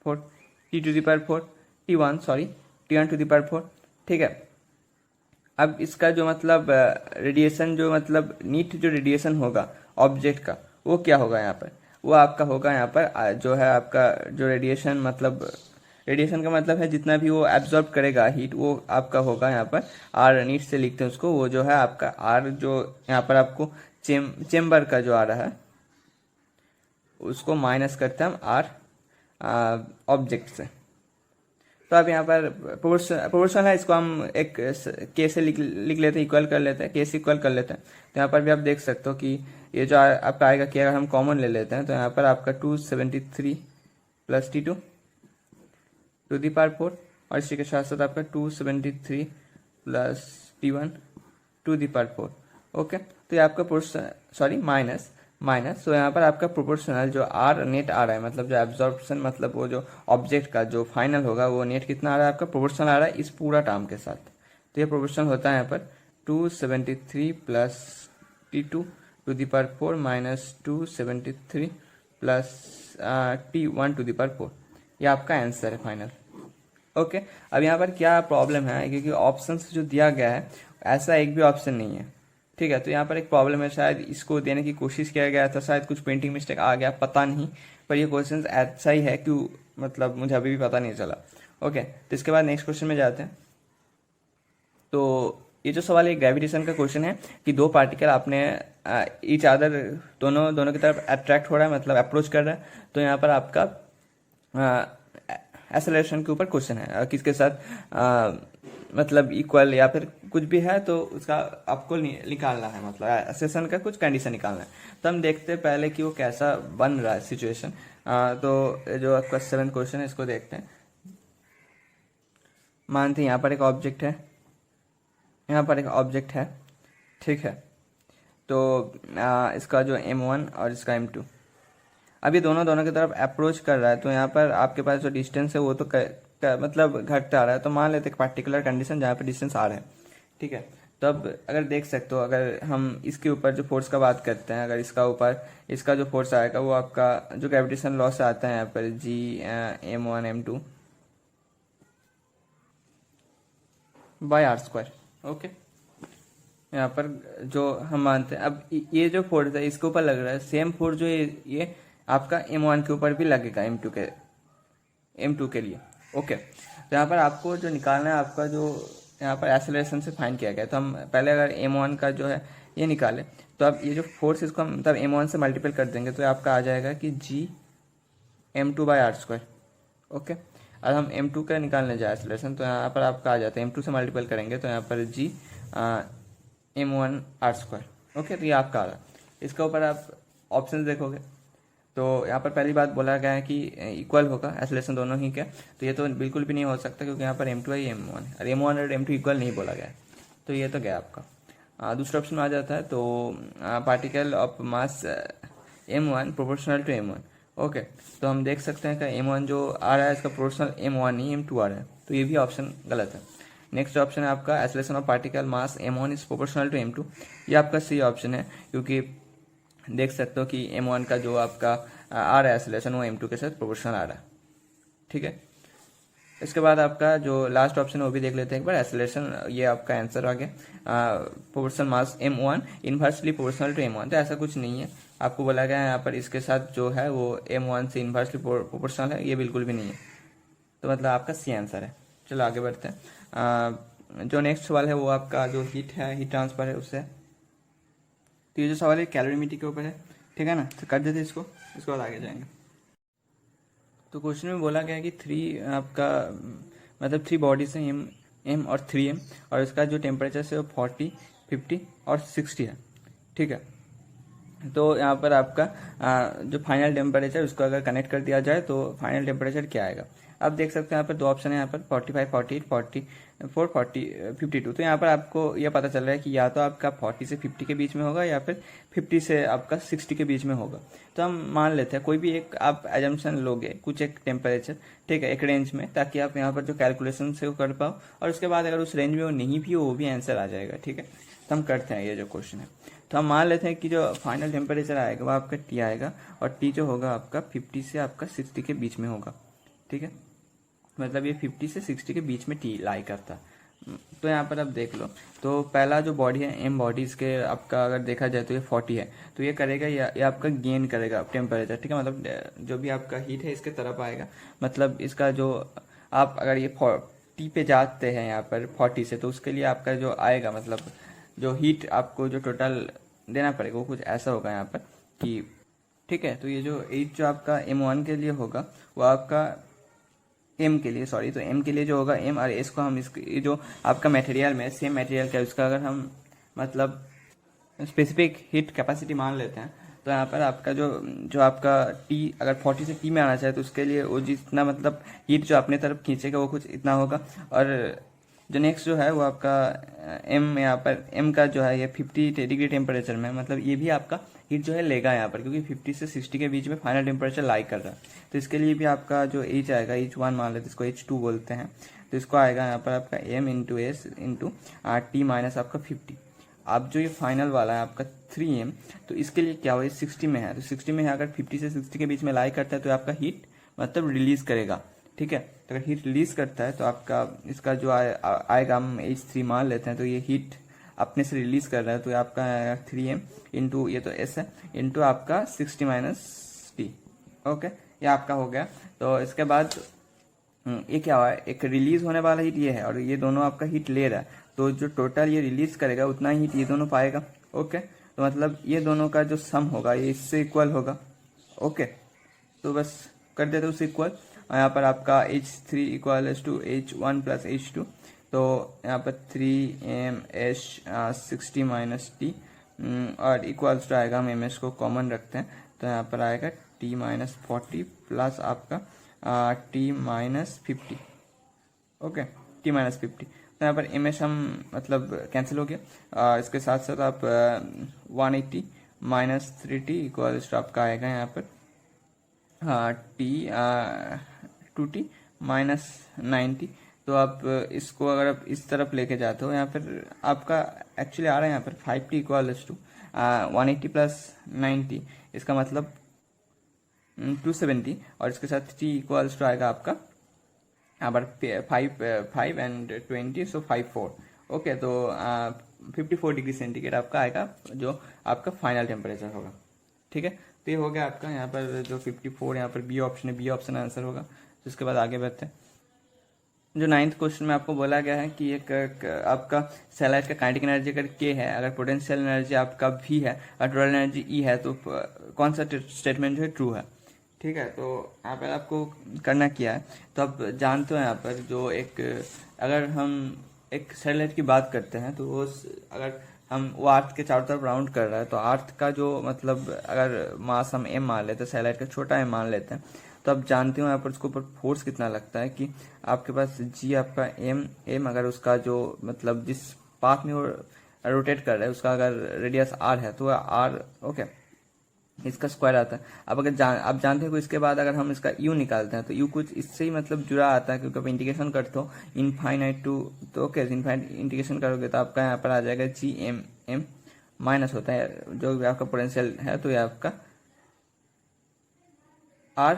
4 T⁴ T1 sorry T1⁴। ठीक है, अब इसका जो मतलब रेडिएशन जो मतलब नीट जो रेडिएशन होगा ऑब्जेक्ट का वो क्या होगा यहाँ पर, वो आपका होगा यहाँ पर जो है आपका जो रेडिएशन का मतलब है जितना भी वो एब्जॉर्ब करेगा हीट, वो आपका होगा यहाँ पर आर, नीट से लिखते हैं उसको, वो जो है आपका आर, जो यहाँ पर आपको चेम्बर का जो आ रहा है उसको माइनस करते हैं हम आर ऑब्जेक्ट से। तो अब यहाँ पर प्रोपोर्शनल है, इसको हम एक के से लिख लेते हैं, इक्वल कर लेते हैं, के से इक्वल कर लेते हैं। तो यहाँ पर भी आप देख सकते हो कि ये जो आपका आएगा कि अगर हम कॉमन ले लेते हैं तो यहाँ पर आपका 273 प्लस T2 2⁴, और इसी के साथ साथ आपका 273 प्लस T1 2⁴। ओके, तो ये आपका माइनस, तो यहाँ पर आपका प्रोपोर्शनल जो आर नेट आ रहा है, मतलब जो एब्जॉर्प्शन मतलब वो जो ऑब्जेक्ट का जो फाइनल होगा वो नेट कितना आ रहा है आपका, प्रोपोर्शनल आ रहा है इस पूरा टर्म के साथ। तो ये प्रोपोर्शनल होता है यहाँ पर 273 plus T2 2⁴ minus 273 plus T1⁴। ये आपका आंसर है फाइनल। ओके, अब यहाँ पर क्या प्रॉब्लम है, क्योंकि ऑप्शंस जो दिया गया है ऐसा एक भी ऑप्शन नहीं है। ठीक है, तो यहाँ पर एक प्रॉब्लम है, शायद इसको देने की कोशिश किया गया था, शायद कुछ प्रिंटिंग मिस्टेक आ गया, पता नहीं, पर ये क्वेश्चन ऐसा ही है क्यों, मतलब मुझे अभी भी पता नहीं चला। ओके, तो इसके बाद नेक्स्ट क्वेश्चन में जाते हैं। तो ये जो सवाल है ग्रेविटेशन का क्वेश्चन है कि दो पार्टिकल आपने ईच अदर दोनों की तरफ अट्रैक्ट हो रहा है, मतलब अप्रोच कर रहा है। तो यहाँ पर आपका एक्सेलरेशन के ऊपर क्वेश्चन है, किसके साथ मतलब इक्वल या फिर कुछ भी है तो उसका आपको निकालना है, मतलब एक्सेशन का कुछ कंडीशन निकालना है। तो हम देखते हैं पहले कि वो कैसा बन रहा है सिचुएशन। तो जो आपका 7 क्वेश्चन है इसको देखते हैं। मानते हैं यहाँ पर एक ऑब्जेक्ट है, यहाँ पर एक ऑब्जेक्ट है, ठीक है। तो इसका जो M1 और इसका M2 अभी दोनों की तरफ अप्रोच कर रहा है। तो यहाँ पर आपके पास जो डिस्टेंस है वो तो मतलब घटता आ रहा है। तो मान लेते हैं पार्टिकुलर कंडीशन जहाँ पर डिस्टेंस आ रहा है, ठीक है। तो अब अगर देख सकते हो, अगर हम इसके ऊपर जो फोर्स का बात करते हैं, अगर इसका ऊपर इसका जो फोर्स आएगा वो आपका जो ग्रेविटेशन लॉ से आता है यहाँ पर G M1 M2 bye R², okay. यहाँ पर जो हम मानते हैं, अब ये जो फोर्स है इसके ऊपर लग रहा है, सेम फोर्स जो ये आपका M1 के ऊपर भी लगेगा M2 के लिए, ओके। तो यहाँ पर आपको जो निकालना है, आपका जो यहाँ पर एक्सेलरेशन से फाइंड किया गया। तो हम पहले अगर M1 का जो है ये निकाले, तो अब ये जो फोर्स इसको हम मतलब M1 से मल्टीपल कर देंगे तो आपका आ जाएगा कि G M2 bye R², okay. अब हम M2 का निकालने जाए एक्सेलरेशन, तो यहाँ पर आपका आ जाता है M2 से मल्टीपल करेंगे तो यहाँ पर G M1 R², ओके। तो ये आपका आ रहा है। इसके ऊपर आप ऑप्शन देखोगे तो यहाँ पर पहली बात बोला गया है कि इक्वल होगा एक्सेलरेशन दोनों ही के। तो ये तो बिल्कुल भी नहीं हो सकता क्योंकि यहाँ पर M2 है M1 है, और M1 और M2 इक्वल नहीं बोला गया है। तो ये तो गया आपका। दूसरा ऑप्शन में आ जाता है तो particle of mass M1 proportional to M1, okay. तो हम देख सकते हैं कि M1 जो आ रहा है इसका प्रोपोर्शनल M1 नहीं M2 आ रहा है, तो ये भी ऑप्शन गलत है। नेक्स्ट ऑप्शन है आपका acceleration of particle mass M1 is proportional to M2, ये आपका सही ऑप्शन है क्योंकि देख सकते हो कि M1 का जो आपका आ रहा है एक्सेलरेशन वो M2 के साथ प्रोपोर्शनल आ रहा है, ठीक है। इसके बाद आपका जो लास्ट ऑप्शन है वो भी देख लेते हैं एक बार, एक्सेलरेशन, ये आपका आंसर आ गया proportional mass M1 inversely proportional to M1। तो ऐसा कुछ नहीं है, आपको बोला गया है यहाँ पर इसके साथ जो है वो M1 से इनवर्सली प्रोपोर्शनल है, ये बिल्कुल भी नहीं है। तो मतलब आपका सी आंसर है। चलो आगे बढ़ते हैं। जो नेक्स्ट सवाल है वो आपका जो हीट है, हीट ट्रांसफर है उससे। तो ये जो सवाल है कैलोरीमीटर के ऊपर है, ठीक है ना। तो कर देते इसको, इसके बाद आगे जाएंगे। तो क्वेश्चन में बोला गया है कि 3 आपका मतलब 3 बॉडीज हैं M और 3M, और इसका जो टेम्परेचर है वो 40, 50 और 60 है, ठीक है। तो यहाँ पर आपका जो फाइनल टेम्परेचर उसको अगर कनेक्ट कर दिया जाए तो फाइनल टेम्परेचर क्या आएगा। आप देख सकते हैं यहाँ पर 2 ऑप्शन है, यहाँ पर 45, 48, 44, 40, 52। तो यहाँ पर आपको यह पता चल रहा है कि या तो आपका 40 से 50 के बीच में होगा या फिर 50 से आपका 60 के बीच में होगा। तो हम मान लेते हैं कोई भी एक आप एजम्पशन लोगे, कुछ एक टेम्परेचर, ठीक है, एक रेंज में, ताकि आप यहाँ पर जो कैलकुलेशन से वो कर पाओ, और उसके बाद अगर उस रेंज में वो नहीं भी हो वो भी आंसर आ जाएगा, ठीक है। तो हम करते हैं ये जो क्वेश्चन है। तो हम मान लेते हैं कि जो फाइनल टेम्परेचर आएगा वो आपका T आएगा, और T जो होगा आपका 50 से आपका 60 के बीच में होगा, ठीक है। मतलब ये 50 से 60 के बीच में T लाई करता है। तो यहाँ पर आप देख लो, तो पहला जो बॉडी है M बॉडी, इसके आपका अगर देखा जाए तो ये 40 है, तो ये करेगा ये आपका गेन करेगा टेम्परेचर, ठीक है। मतलब जो भी आपका हीट है इसके तरफ आएगा, मतलब इसका जो आप अगर ये T पे जाते हैं यहाँ पर 40 से, तो उसके लिए आपका जो आएगा मतलब जो हीट आपको जो टोटल देना पड़ेगा वो कुछ ऐसा होगा यहाँ पर कि, ठीक है। तो ये जो H जो आपका M1 के लिए होगा वो आपका M के लिए, सॉरी, तो M के लिए जो होगा M, और S को हम इसके जो आपका मटेरियल में सेम मटेरियल का उसका अगर हम मतलब स्पेसिफिक हीट कैपेसिटी मान लेते हैं, तो यहाँ पर आपका जो आपका T अगर 40 से T में आना चाहे तो उसके लिए वो जितना मतलब हीट जो अपने तरफ खींचेगा वो कुछ इतना होगा। और जो नेक्स्ट जो है वो आपका M, यहाँ पर M का जो है ये 50 डिग्री टेम्परेचर में, मतलब ये भी आपका हीट जो है लेगा यहाँ पर, क्योंकि 50 से 60 के बीच में फाइनल टेम्परेचर लाई कर रहा है। तो इसके लिए भी आपका जो H आएगा, H1 मान लेते, इसको H2 बोलते हैं, तो इसको आएगा यहाँ पर आपका M into S into T minus आपका 50। अब जो ये फाइनल वाला है आपका 3M, तो इसके लिए क्या होगा, 60 में है, तो 60 में है, अगर 50 से 60 के बीच में लाई करता है तो आपका हीट मतलब रिलीज करेगा, ठीक है। तो अगर हीट रिलीज करता है तो आपका इसका जो आएगा, हम H3 मान लेते हैं, तो ये हीट अपने से रिलीज कर रहा है, तो आपका 3M इंटू ये तो S है इंटू आपका 60 माइनस T, ओके, ये आपका हो गया। तो इसके बाद ये क्या हुआ है, एक रिलीज होने वाला हीट ये है और ये दोनों आपका हीट ले रहा है, तो जो टोटल ये रिलीज करेगा उतना हीट ये दोनों पाएगा, ओके। तो मतलब ये दोनों का जो सम होगा ये इससे इक्वल होगा, ओके। तो बस कर देते उससे इक्वल। यहाँ पर आपका H3 equal to H1 plus H2, तो यहाँ पर 3m/h 60 माइनस टी और इक्वल्स टू आएगा, हम एम को कॉमन रखते हैं तो यहाँ पर आएगा t-40 प्लस आपका t-50। Okay, t-50। तो यहाँ पर एम हम मतलब कैंसिल हो गया। इसके साथ साथ आप 180 माइनस 3t इक्वल्स टू आपका आएगा यहाँ पर t 2t-90। तो आप इसको अगर आप इस तरफ लेके जाते हो, यहाँ पर आपका एक्चुअली आ रहा है यहाँ पर 5t इक्वल्स टू 180 प्लस 90, इसका मतलब 270 और इसके साथ t इक्वल्स टू आएगा आपका यहाँ पर 5 एंड 20 सो 54। ओके, तो 54 डिग्री सेंटीग्रेड आपका आएगा जो आपका फाइनल टेम्परेचर होगा। ठीक है, तो ये हो गया आपका यहाँ पर जो 54, यहाँ पर बी ऑप्शन है, बी ऑप्शन आंसर होगा। तो इसके बाद आगे बढ़ते हैं। जो 9th क्वेश्चन में आपको बोला गया है कि एक आपका सैलाइट का काइनेटिक एनर्जी अगर के है, अगर पोटेंशियल एनर्जी आपका भी है और टोटल एनर्जी ई है, तो कौन सा स्टेटमेंट जो है ट्रू है। ठीक है, तो यहाँ पर आपको करना क्या है, तो आप जानते हो यहाँ पर जो एक अगर हम एक सैटेलाइट की बात करते हैं तो वो अगर वो अर्थ के चारों तरफ राउंड कर रहा है, तो अर्थ का जो मतलब अगर मास हम m मान लेते हैं, सैटेलाइट का छोटा m मान लेते हैं, तो आप जानते हो यहाँ पर उसके ऊपर फोर्स कितना लगता है कि आपके पास g आपका m अगर उसका जो मतलब जिस पाथ में वो रोटेट कर रहा है उसका अगर रेडियस r है तो r ओके इसका स्क्वायर आता है। अब अगर आप जानते हो इसके बाद अगर हम इसका u निकालते हैं तो u कुछ इससे ही मतलब जुड़ा आता है, क्योंकि आप इंटीग्रेशन करते हो इनफाइनाइट टू, तो ओके इनफाइनाइट इंटीग्रेशन करोगे तो आपका यहाँ पर आ जाएगा g m माइनस होता है जो भी आपका पोटेंशियल है, तो ये आपका r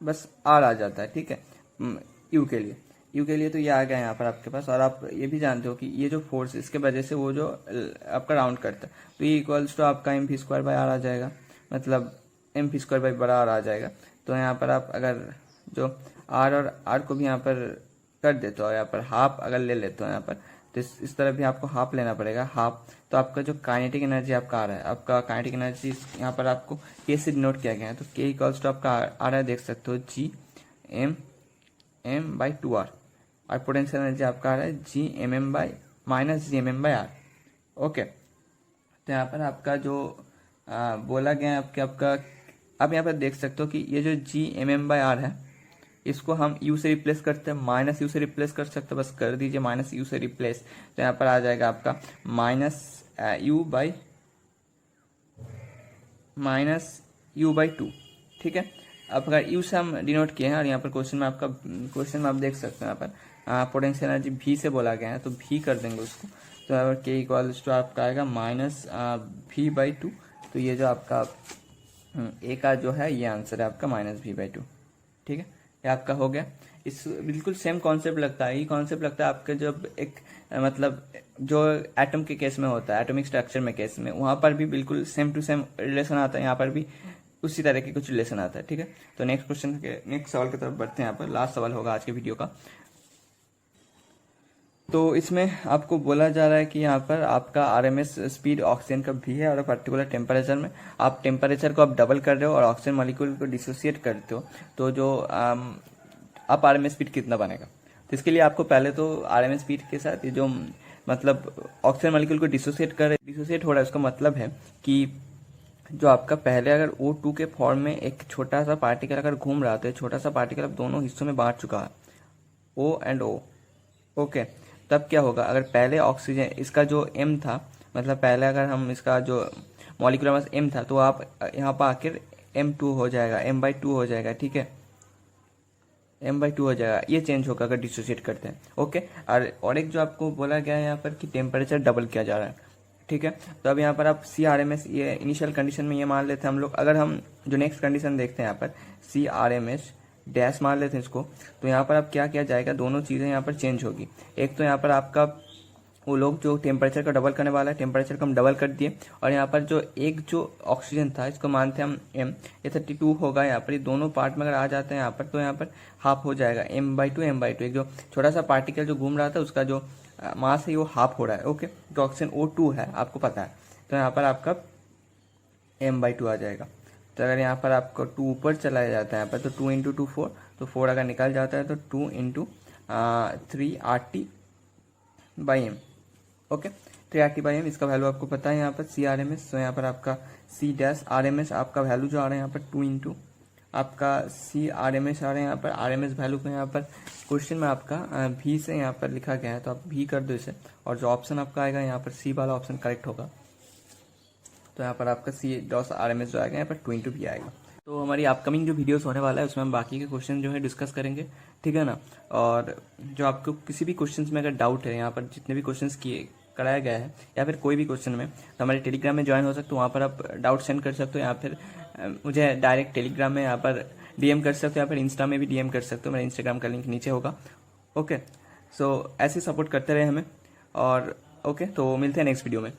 बस r आ जाता है। ठीक है, u के लिए तो ये आ गया यहाँ पर आपके पास। और आप ये भी जानते हो कि ये जो फोर्स इसके वजह से वो जो आपका राउंड करता है, तो ये इक्वल्स टू आपका mv²/r आ जाएगा, मतलब mv²/r आ जाएगा। तो यहाँ पर आप अगर जो r और r को भी यहाँ पर कर देते हो, यहाँ पर हाफ अगर ले लेते हो यहाँ पर, तो इस तरह भी आपको हाफ लेना पड़ेगा, हाफ। तो आपका जो काइनेटिक एनर्जी आपका आ रहा है, आपका काइनेटिक एनर्जी यहाँ पर आपको k से डिनोट किया गया है, तो k इक्वल्स टू आपका आ रहा है, देख सकते हो g/2r। और पोटेंशियल एनर्जी आपका आ रहा है -gmm/r। ओके, तो यहाँ पर आपका जो बोला गया है आपका आप यहाँ पर देख सकते हो कि ये जो gmm/r है इसको हम u से रिप्लेस करते हैं, -u से रिप्लेस कर सकते हैं, बस कर दीजिए -u से रिप्लेस। तो यहाँ पर आ जाएगा आपका -u/2। ठीक है, अब अगर u से हम डिनोट किए हैं और यहाँ पर क्वेश्चन में आप देख सकते हैं यहाँ पर पोटेंशियल एनर्जी v से बोला गया है, तो v कर देंगे उसको। तो यहाँ पर k इक्वल्स टू आपका आएगा -v/2। तो ये जो आपका a का जो है ये आंसर है आपका -v/2। ठीक है, ये आपका हो गया। इस बिल्कुल सेम कॉन्सेप्ट लगता है, ये कॉन्सेप्ट लगता है आपका जब एक मतलब जो एटम के केस में होता है, एटॉमिक स्ट्रक्चर में केस में, वहाँ पर भी बिल्कुल सेम टू सेम रिलेशन आता है, यहाँ पर भी उसी तरह के कुछ रिलेशन आता है। ठीक है, तो नेक्स्ट सवाल की तरफ बढ़ते हैं। यहाँ पर लास्ट सवाल होगा आज के वीडियो का। तो इसमें आपको बोला जा रहा है कि यहाँ पर आपका RMS स्पीड ऑक्सीजन का भी है और पर्टिकुलर टेम्परेचर में आप टेम्परेचर को आप डबल कर रहे हो और ऑक्सीजन मॉलिक्यूल को डिसोसिएट करते हो, तो जो आप RMS स्पीड कितना बनेगा। तो इसके लिए आपको पहले तो RMS स्पीड के साथ ये जो मतलब ऑक्सीजन मॉलिक्यूल को डिसोसिएट हो रहा है, उसका मतलब है कि जो आपका पहले अगर O2 के फॉर्म में एक छोटा सा पार्टिकल अगर घूम रहा था, छोटा सा पार्टिकल अब दोनों हिस्सों में बांट चुका है, O एंड O। ओके, तब क्या होगा, अगर पहले ऑक्सीजन इसका जो m था, मतलब पहले अगर हम इसका जो मॉलिक्यूलर मास m था, तो आप यहाँ पर आकर m2 हो जाएगा, m/2 हो जाएगा। ठीक है, m/2 हो जाएगा, ये चेंज होगा अगर डिसोसिएट करते हैं। ओके, और एक जो आपको बोला गया है यहाँ पर कि टेम्परेचर डबल किया जा रहा है। ठीक है, तो अब यहाँ पर आप CRMS ये इनिशियल कंडीशन में ये मान लेते हैं हम लोग। अगर हम जो नेक्स्ट कंडीशन देखते हैं यहाँ पर CRMS डैश मान लेते हैं इसको, तो यहाँ पर अब क्या किया जाएगा, दोनों चीज़ें यहाँ पर चेंज होगी। एक तो यहाँ पर आपका वो लोग जो टेम्परेचर का डबल करने वाला है, टेम्परेचर को हम डबल कर दिए, और यहाँ पर जो एक जो ऑक्सीजन था इसको मानते हैं हम m, ये 32 होगा। यहाँ पर ये दोनों पार्ट में अगर आ जाते हैं यहाँ पर, तो यहाँ पर हाफ हो जाएगा, m/2। एक जो छोटा सा पार्टिकल जो घूम रहा था उसका जो मास है वो हाफ हो रहा है। ओके, तो ऑक्सीजन O2 है, आपको पता है, तो यहाँ पर आपका m/2 आ जाएगा। तो अगर यहाँ पर आपको 2 ऊपर चला जाता है यहाँ पर, तो 2 × 2 4, तो 4 अगर निकल जाता है तो 2 × 3 RT by M. Okay, 3RT/m इसका वैल्यू आपको पता है यहाँ पर CRMS। तो यहाँ पर आपका C-RMS आपका वैल्यू जो आ रहा है यहाँ पर 2 इंटू आपका CRMS आ रहे हैं यहाँ पर। RMS वैल्यू को यहाँ पर क्वेश्चन में आपका V से यहाँ पर लिखा गया है, तो आप V कर दो इसे, और जो ऑप्शन आपका आएगा यहाँ पर C वाला ऑप्शन करेक्ट होगा। तो यहाँ पर आपका C-RMS जो आएगा यहाँ पर 2 इंटू V आएगा। तो हमारी अपकमिंग जो वीडियोस होने वाला है उसमें हम बाकी के क्वेश्चन जो है डिस्कस करेंगे, ठीक है ना। और जो आपको किसी भी क्वेश्चंस में अगर डाउट है, यहाँ पर जितने भी क्वेश्चंस किए कराया गया है या फिर कोई भी क्वेश्चन में, तो हमारे टेलीग्राम में ज्वाइन हो सकते हो, वहाँ पर आप डाउट सेंड कर सकते हो, या फिर मुझे डायरेक्ट टेलीग्राम में यहाँ पर DM कर सकते हो, या फिर इंस्टा में भी DM कर सकते हो, मेरा इंस्टाग्राम का लिंक नीचे होगा। ओके, सो ऐसे सपोर्ट करते रहे हमें, और ओके, तो मिलते हैं नेक्स्ट वीडियो में।